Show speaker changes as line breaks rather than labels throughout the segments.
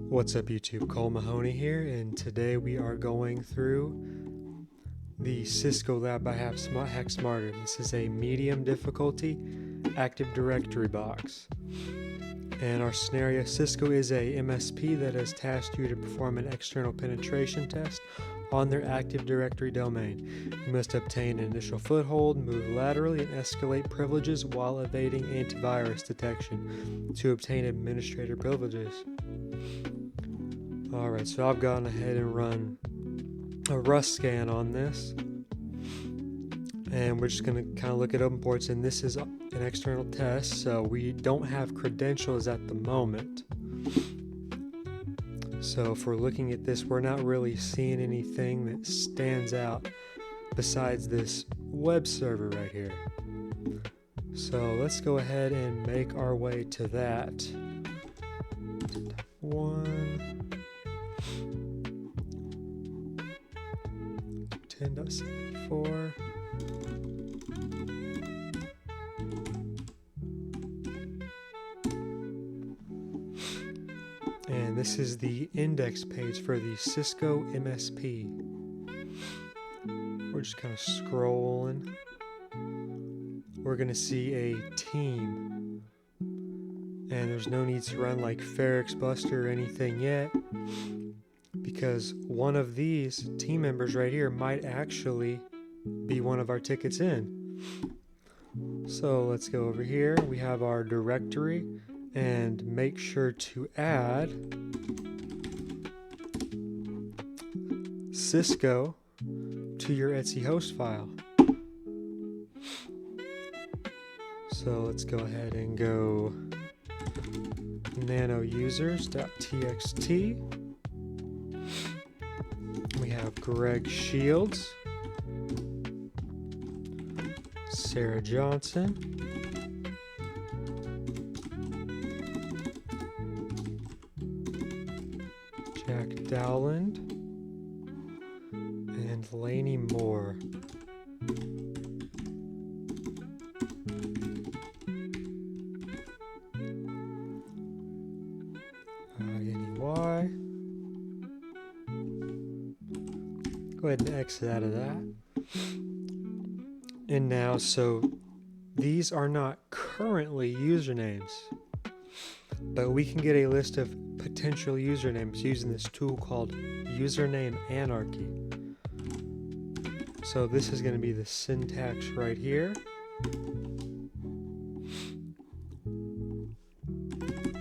What's up YouTube, Cole Mahoney here, and today we are going through the Sysco Lab by Hack Smarter. This is a medium difficulty Active Directory box. And our scenario, Sysco is a MSP that has tasked you to perform an external penetration test on their Active Directory domain. You must obtain an initial foothold, move laterally, and escalate privileges while evading antivirus detection to obtain administrator privileges. Alright, so I've gone ahead and run a Rust scan on this, and we're just going to kind of look at open ports, and this is an external test, so we don't have credentials at the moment. So if we're looking at this, we're not really seeing anything that stands out besides this web server right here. So let's go ahead and make our way to that. 10.74. And this is the index page for the Sysco MSP. We're just kind of scrolling. We're going to see a team. And there's no need to run like Ferrex Buster or anything yet, because one of these team members right here might actually be one of our tickets in. So let's go over here. We have our directory, and make sure to add Sysco to your Etsy host file. So let's go ahead and go nanousers.txt. We have Greg Shields, Sarah Johnson, Jack Dowland, and Laney Moore. Go ahead and exit out of that. And now, so these are not currently usernames, but we can get a list of potential usernames using this tool called Username Anarchy. So this is going to be the syntax right here.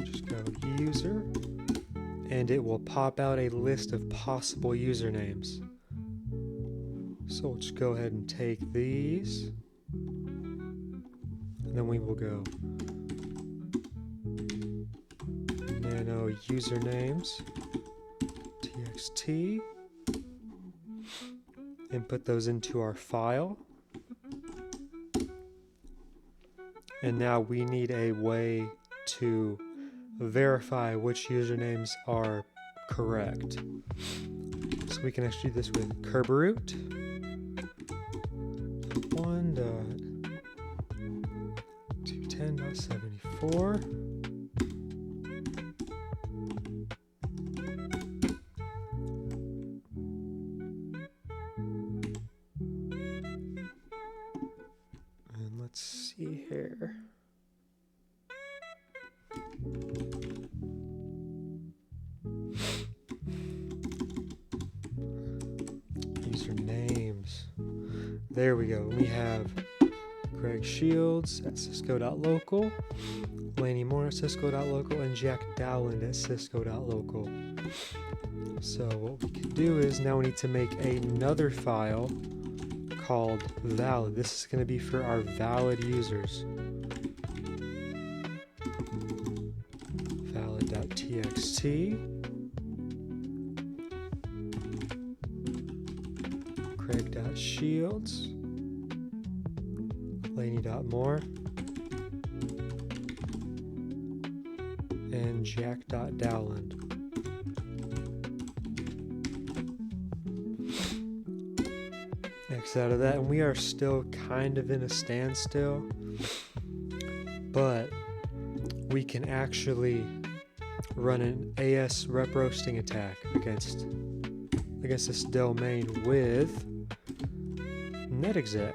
Just go user, and it will pop out a list of possible usernames. So we'll just go ahead and take these, and then we will go nano usernames txt and put those into our file. And now we need a way to verify which usernames are correct. So we can actually do this with Kerberoot. 1.210.74. And let's see here. Usernames. There we go. We have Greg Shields at Sysco.local, Laney Moore at Sysco.local, and Jack Dowland at Sysco.local. So what we can do is now we need to make another file called valid. This is going to be for our valid users. Valid.txt. Craig.shields, Laney.moore, and Jack.dowland. X out of that, and we are still kind of in a standstill, but we can actually run an AS rep roasting attack against this domain with netexec.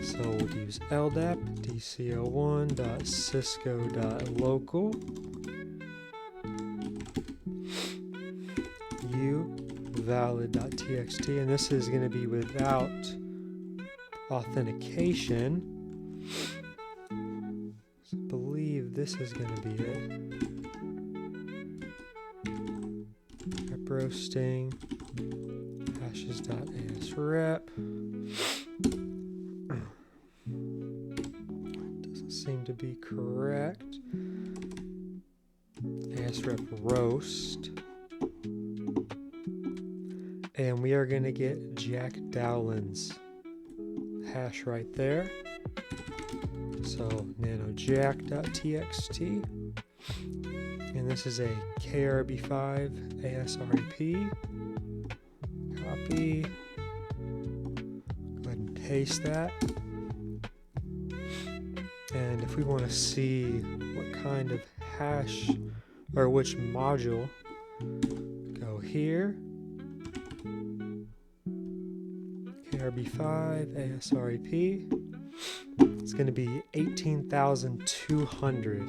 So we'll use LDAP dco1.sysco.local u valid.txt, and this is going to be without authentication. So I believe this is going to be it. Rep roasting hashes.asrep. Doesn't seem to be correct. asrep roast. And we are going to get Jack Dowland's hash right there. So nanojack.txt. And this is a KRB5 ASREP. Copy. Go ahead and paste that. And if we want to see what kind of hash or which module, go here. KRB5 ASREP. It's going to be 18,200.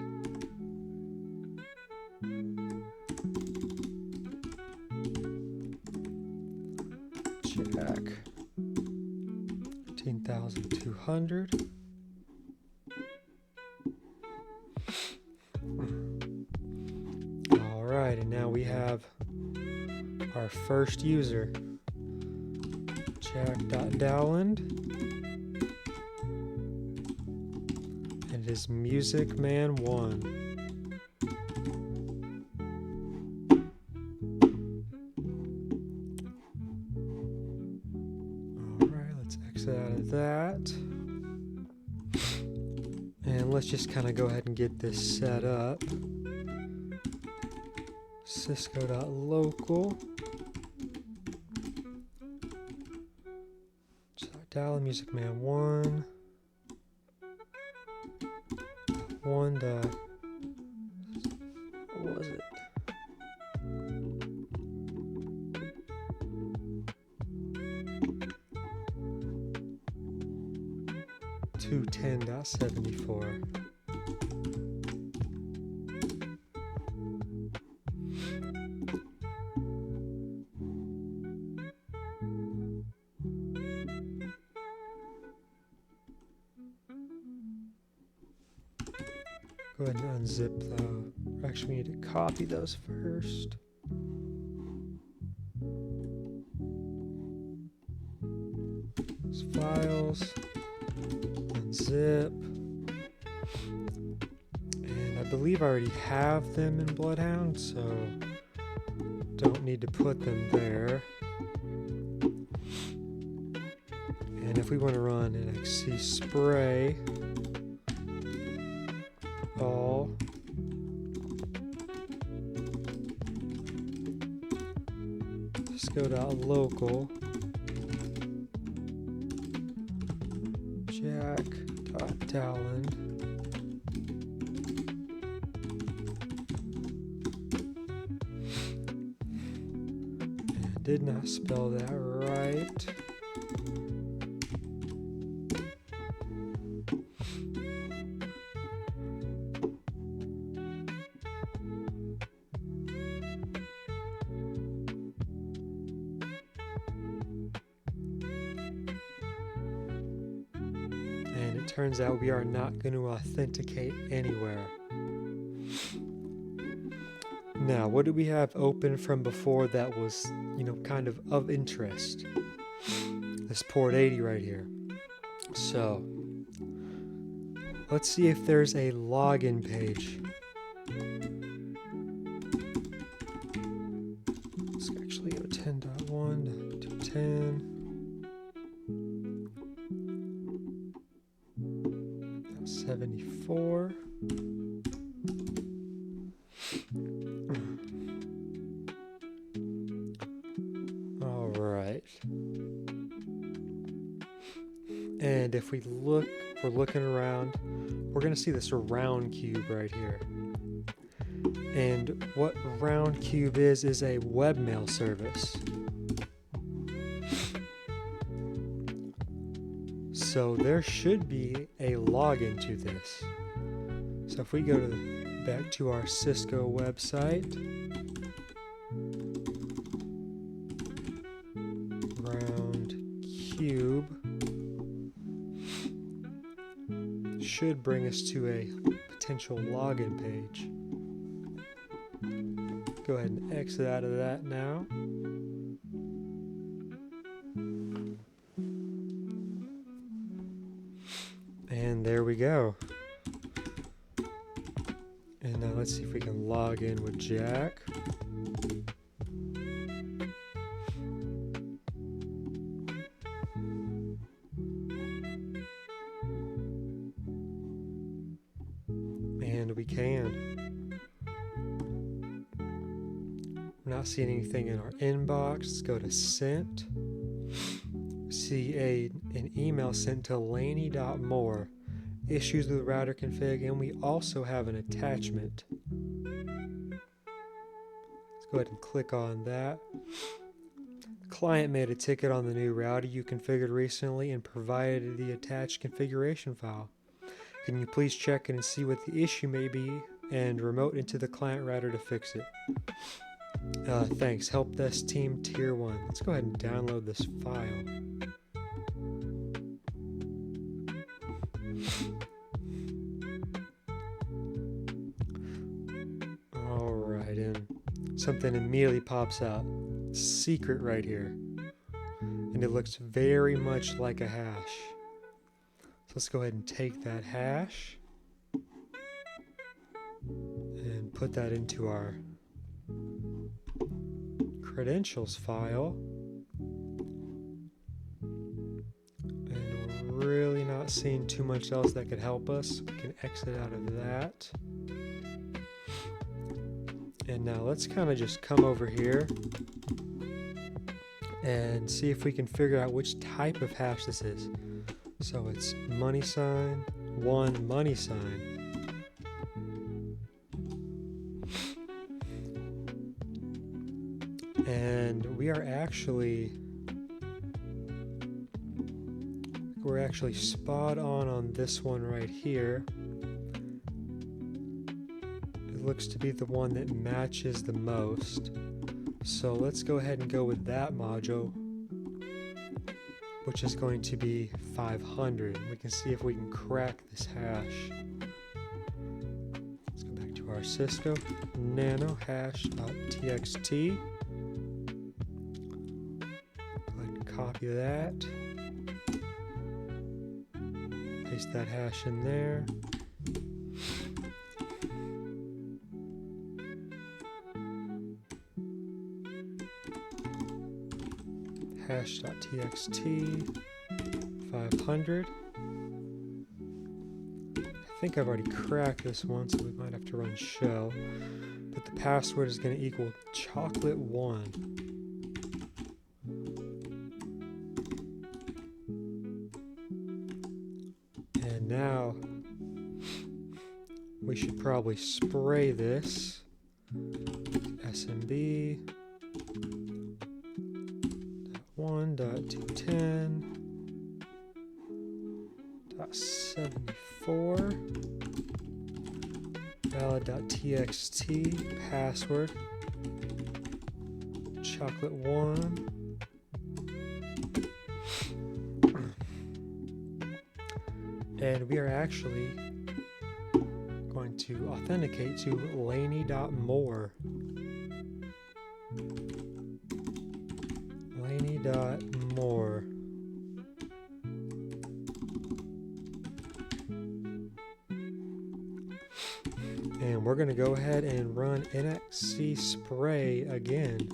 Check. 18,200. All right, and now we have our first user. Jack.Dowland, and it is MusicMan1. Alright, let's exit out of that. And let's just kind of go ahead and get this set up. Sysco.local. Dowland MusicMan1. What was it? 210.74. Go ahead and unzip though. Actually, we need to copy those first. Those files. Unzip. And I believe I already have them in Bloodhound, so don't need to put them there. And if we want to run an XC spray, all Sysco.local Jack.Dowland and I did not spell that right. And it turns out we are not going to authenticate anywhere. Now, what do we have open from before that was, kind of interest? This port 80 right here. So, let's see if there's a login page. Let's actually go 10.1 to 10. 74. All right. And if we're looking around, we're going to see this round cube right here. And what RoundCube is a webmail service. So there should be a login to this. So if we go back to our Sysco website, RoundCube should bring us to a potential login page. Go ahead and exit out of that now. And there we go. And now let's see if we can log in with Jack. And we can. We're not seeing anything in our inbox. Let's go to sent. See an email sent to laney.moore. Issues with router config, and we also have an attachment. Let's go ahead and click on that. The client made a ticket on the new router you configured recently and provided the attached configuration file. Can you please check it and see what the issue may be and remote into the client router to fix it? Thanks. Help desk team tier 1. Let's go ahead and download this file. Alright, and something immediately pops out. Secret right here. And it looks very much like a hash. So let's go ahead and take that hash and put that into our credentials file. And we're really not seeing too much else that could help us. We can exit out of that. And now let's kind of just come over here and see if we can figure out which type of hash this is. So it's $1 $. And we're actually spot on this one right here. It looks to be the one that matches the most. So let's go ahead and go with that module, which is going to be 500. We can see if we can crack this hash. Let's go back to our Sysco nano hash.txt. Go ahead and copy that. Paste that hash in there. Hash.txt 500. I think I've already cracked this one, so we might have to run shell. But the password is going to equal chocolate1. And now we should probably spray this. SMB 1.210.74 valid.txt password chocolate1. And we are actually going to authenticate to laney.moore. Laney.moore. And we're going to go ahead and run nxc spray again.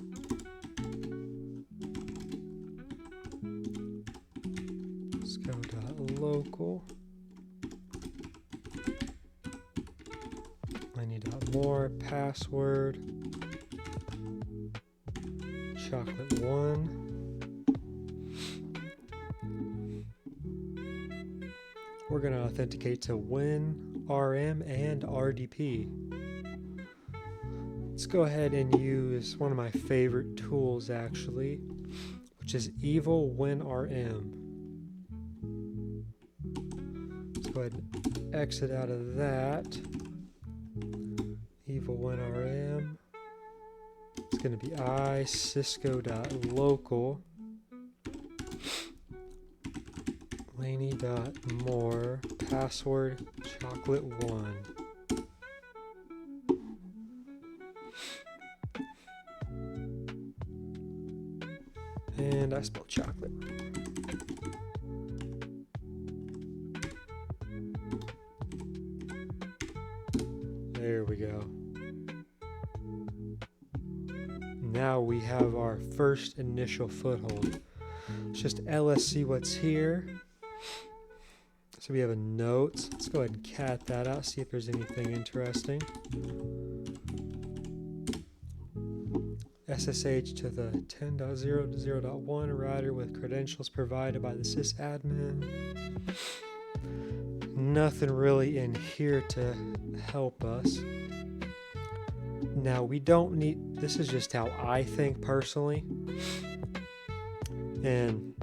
Let's go .local. Laney.moore password chocolate1. We're going to authenticate to WinRM and RDP. Let's go ahead and use one of my favorite tools actually, which is evil WinRM. Let's go ahead and exit out of that. Evil WinRM. It's going to be Sysco.local Laney.more password chocolate1. And I spelled chocolate. There we go. Now we have our first initial foothold. Let's just LSC what's here. So we have a note. Let's go ahead and cat that out, see if there's anything interesting. SSH to the 10.0.0.1 router with credentials provided by the sysadmin. Nothing really in here to help us. Now we don't need, this is just how I think personally. And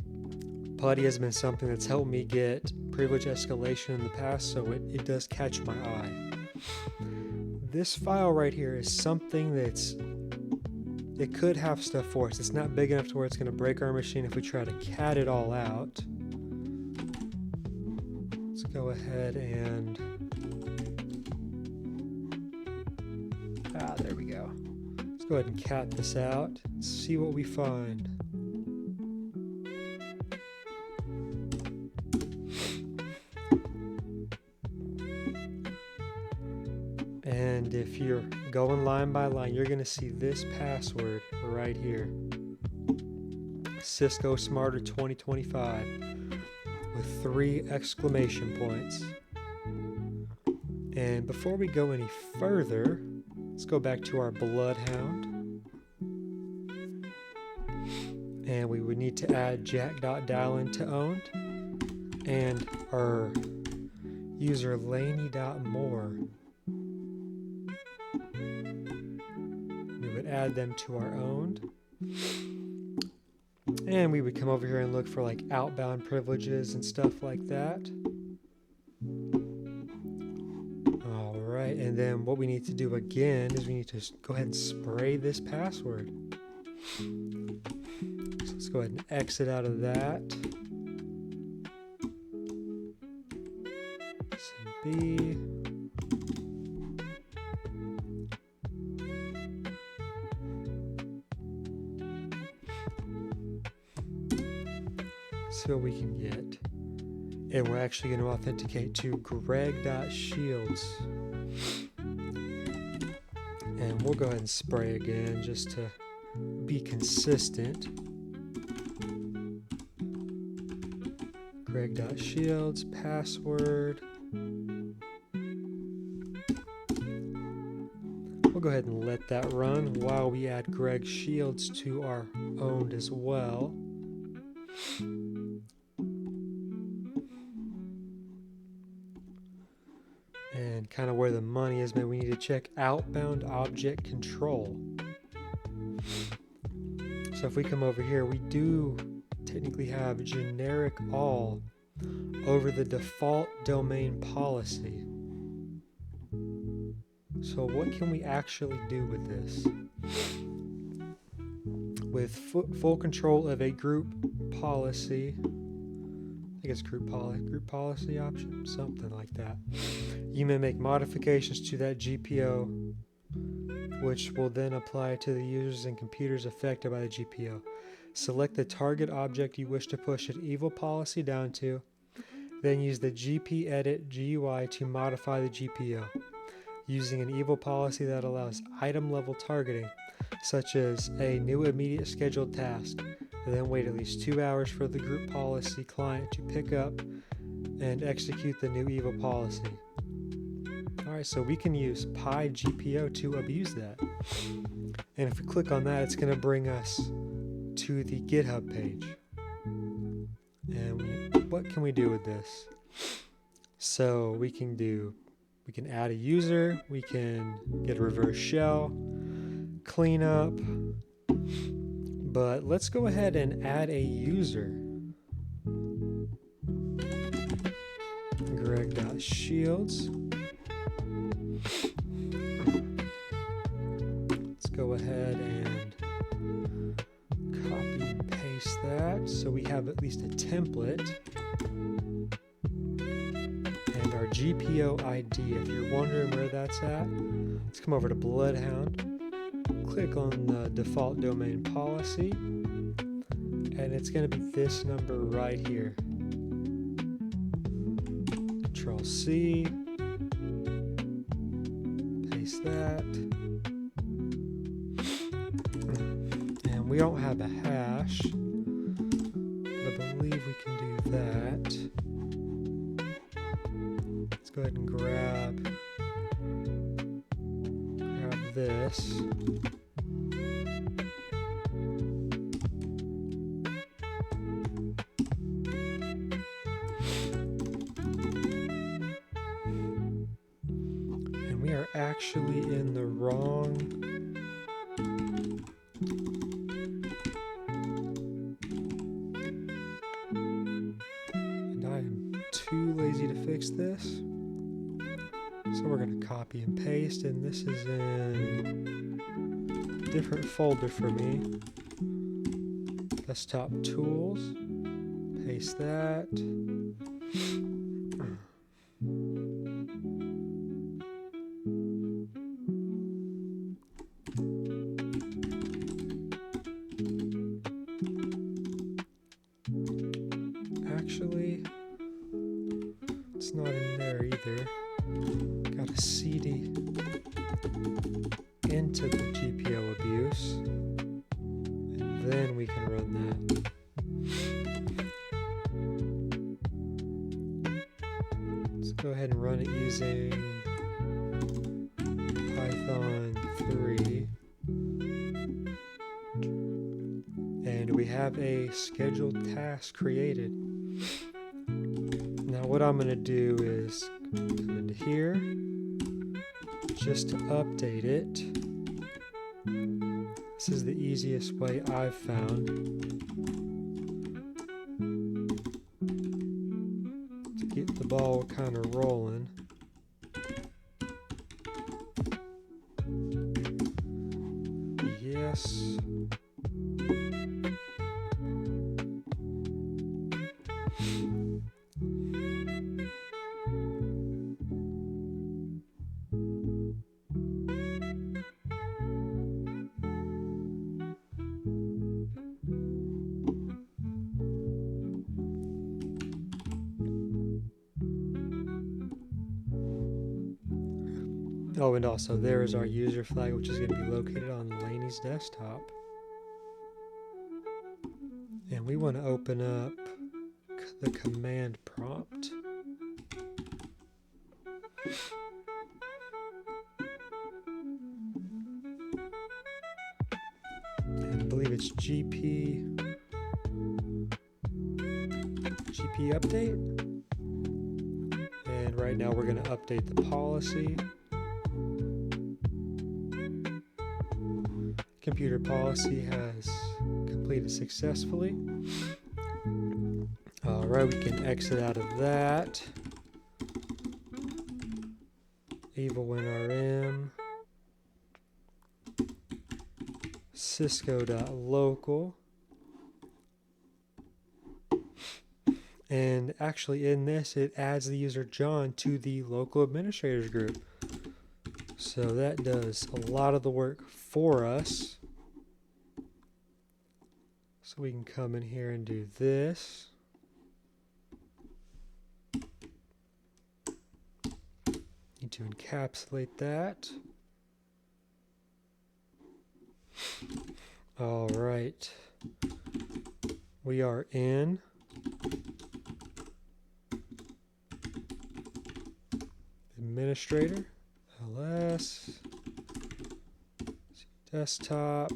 PuTTY has been something that's helped me get privilege escalation in the past, so it does catch my eye. This file right here is something it could have stuff for us. It's not big enough to where it's going to break our machine if we try to cat it all out. Let's go ahead and... there we go. Let's go ahead and cat this out. See what we find. And if you're going line by line, you're going to see this password right here. Sysco Smarter 2025 with 3 exclamation points. And before we go any further, let's go back to our Bloodhound. And we would need to add jack.dialin to owned and our user laney.more. We would add them to our owned. And we would come over here and look for like outbound privileges and stuff like that. Alright, and then what we need to do again is we need to go ahead and spray this password. So let's go ahead and exit out of that. B. See what we can get. And we're actually going to authenticate to greg.shields. And we'll go ahead and spray again just to be consistent. Greg.shields, password. We'll go ahead and let that run while we add Greg Shields to our owned as well. And kind of where the money is, maybe we need to check outbound object control. So if we come over here, we do technically have generic all over the default domain policy. So what can we actually do with this? With full control of a group policy, I think it's group policy option, something like that. You may make modifications to that GPO, which will then apply to the users and computers affected by the GPO. Select the target object you wish to push an evil policy down to, then use the GP edit GUI to modify the GPO, using an evil policy that allows item level targeting, such as a new immediate scheduled task, and then wait at least 2 hours for the group policy client to pick up and execute the new evil policy. Alright, so we can use PyGPO to abuse that. And if we click on that, it's going to bring us to the GitHub page. And what can we do with this? So we can add a user, we can get a reverse shell, cleanup. But let's go ahead and add a user. Greg.shields. Let's go ahead and copy and paste that so we have at least a template. And our GPO ID, if you're wondering where that's at, let's come over to Bloodhound, click on the default domain policy, and it's going to be this number right here. Control C, paste that, and we don't have a hash, but I believe we can do that. Let's go ahead and grab this. And we are actually in the wrong and I am too lazy to fix this. So we're going to copy and paste, and this is in a different folder for me. Desktop tools, paste that. Actually, it's not in there either. Got a CD into the GPO abuse, and then we can run that. Let's go ahead and run it using Python 3. And we have a scheduled task created. Now what I'm going to do is come into here just to update it. This is the easiest way I've found to get the ball kind of rolling. Yes. Oh, and also there is our user flag, which is going to be located on Laney's desktop. And we want to open up the command prompt. And I believe it's GP update. And right now we're going to update the policy. Computer policy has completed successfully. Alright, we can exit out of that. Evil-win-rm. Sysco.local. And actually in this, it adds the user John to the local administrators group. So that does a lot of the work for us. So we can come in here and do this. Need to encapsulate that. All right. We are in administrator, ls, desktop,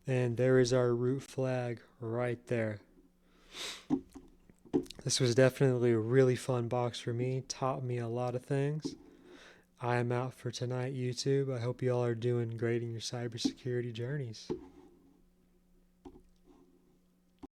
and there is our root flag right there. This was definitely a really fun box for me, taught me a lot of things. I am out for tonight, YouTube. I hope you all are doing great in your cybersecurity journeys.